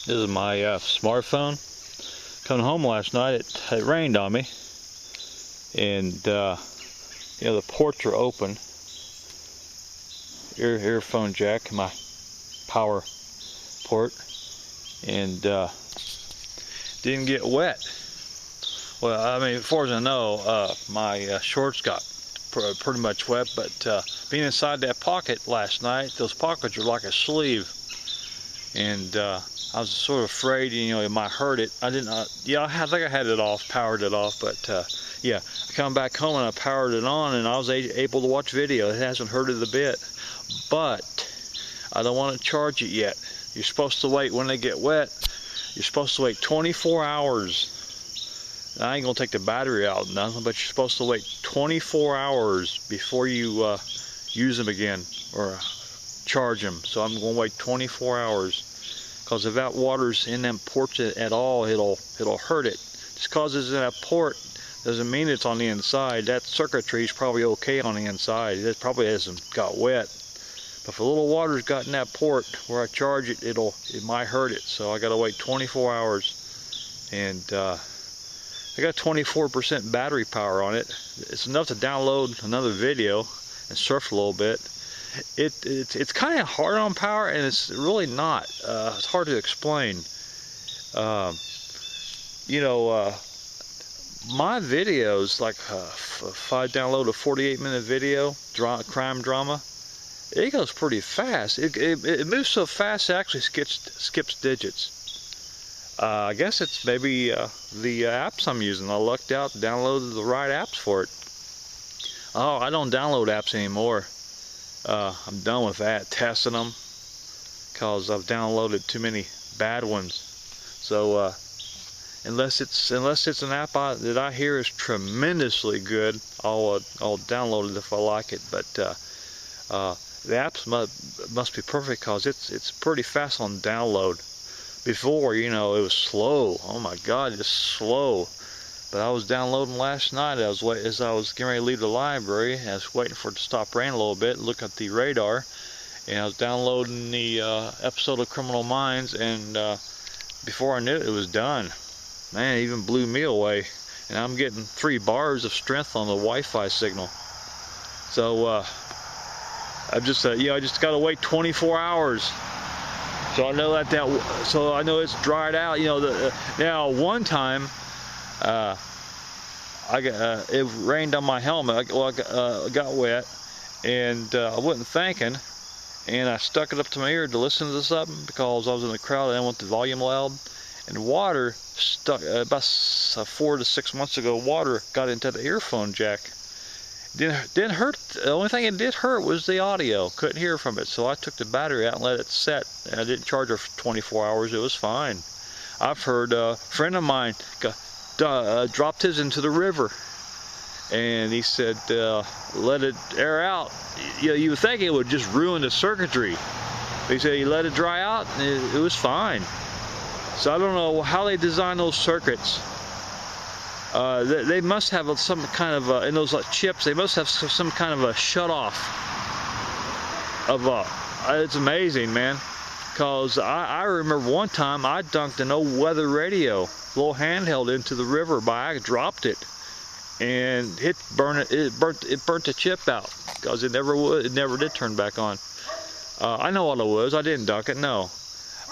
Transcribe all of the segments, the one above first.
This is my smartphone. Coming home last night, it rained on me, and you know, the ports are open. Earphone jack, my power port, and didn't get wet. Well, I mean, as far as I know, my shorts got pretty much wet, but being inside that pocket last night, those pockets are like a sleeve, and I was sort of afraid, you know, it might hurt it. I didn't, yeah, I think I had it off, powered it off, but yeah, I come back home and I powered it on, and I was able to watch video. It hasn't hurt it a bit, but I don't want to charge it yet. You're supposed to wait when they get wet. You're supposed to wait 24 hours. And I ain't gonna take the battery out or nothing, but you're supposed to wait 24 hours before you use them again or charge them. So I'm gonna wait 24 hours. Because if that water's in them ports at all, it'll hurt it. Just because it's in that port doesn't mean it's on the inside. That circuitry is probably okay on the inside. It probably hasn't got wet. But if a little water's got in that port where I charge it, it might hurt it. So I gotta wait 24 hours, and I got 24% battery power on it. It's enough to download another video and surf a little bit. It's kind of hard on power, and it's really not. It's hard to explain. You know, my videos, like if I download a 48-minute video, crime drama, it goes pretty fast. It moves so fast it actually skips digits. I guess it's maybe the apps I'm using. I lucked out, downloaded the right apps for it. Oh, I don't download apps anymore. I'm done with that, testing them, because I've downloaded too many bad ones. So unless it's an app that I hear is tremendously good, I'll download it if I like it. But the apps must be perfect, because it's pretty fast on download. Before, you know, it was slow. Oh my God, it's slow. But I was downloading last night as I was getting ready to leave the library, and I was waiting for it to stop raining a little bit, look at the radar, and I was downloading the episode of Criminal Minds, and before I knew it, it was done. Man, it even blew me away. And I'm getting 3 bars of strength on the Wi-Fi signal. So I just gotta wait 24 hours. So I know so I know it's dried out. You know, now one time, it rained on my helmet. I got wet, and I wasn't thinking, and I stuck it up to my ear to listen to something, because I was in the crowd and I didn't want the volume loud. And water stuck about 4 to 6 months ago. Water got into the earphone jack. Didn't hurt. The only thing it did hurt was the audio. Couldn't hear from it. So I took the battery out and let it set. And I didn't charge it for 24 hours. It was fine. I've heard a friend of mine dropped his into the river, and he said let it air out. You know, you would think it would just ruin the circuitry, but he said he let it dry out, and it was fine. So I don't know how they design those circuits. They must have some kind of in those chips, they must have some kind of a shut off of it's amazing, man. Because I remember one time I dunked an old weather radio, little handheld, into the river. I dropped it, and it burnt the chip out, because it never did turn back on. I know what it was. I didn't dunk it. No,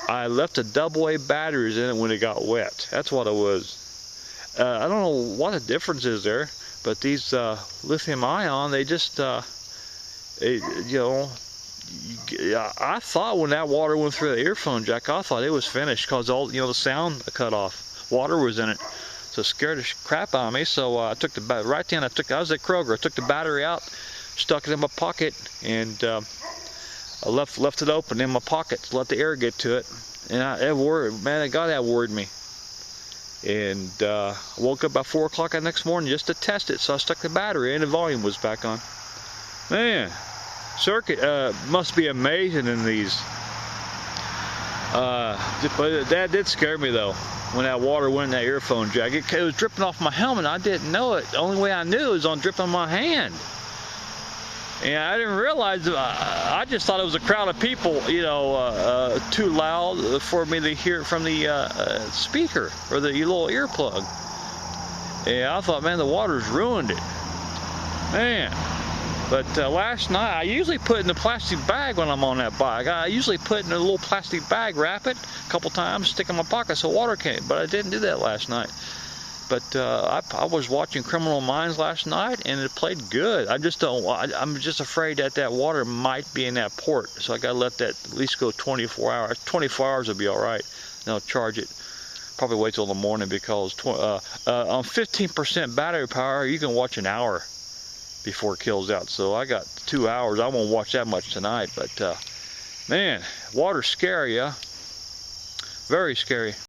I left a AA batteries in it when it got wet. That's what it was. I don't know what the difference is there, but these lithium ion, they just you know. I thought when that water went through the earphone jack, I thought it was finished, because all, you know, the sound cut off. Water was in it, so it scared the crap out of me. So I took right then. I was at Kroger. I took the battery out, stuck it in my pocket, and I left it open in my pocket to let the air get to it. And it worried, man. God, that worried me. And I woke up about 4 o'clock the next morning just to test it. So I stuck the battery in, and the volume was back on. Man. Circuit must be amazing in these. But that did scare me though, when that water went in that earphone jack. It was dripping off my helmet. I didn't know it. The only way I knew was on dripping on my hand. And I didn't realize, I just thought it was a crowd of people, you know, too loud for me to hear it from the speaker or the little earplug. And I thought, man, the water's ruined it. Man. But last night, I usually put it in a plastic bag when I'm on that bike. I usually put it in a little plastic bag, wrap it a couple times, stick it in my pocket so water can't. But I didn't do that last night. But I was watching Criminal Minds last night, and it played good. I'm just afraid that water might be in that port, so I gotta let that at least go 24 hours. 24 hours will be all right. Then I'll charge it. Probably wait till the morning because on 15% battery power, you can watch an hour before it kills out. So I got 2 hours. I won't watch that much tonight. But man, water's scary, yeah. Very scary.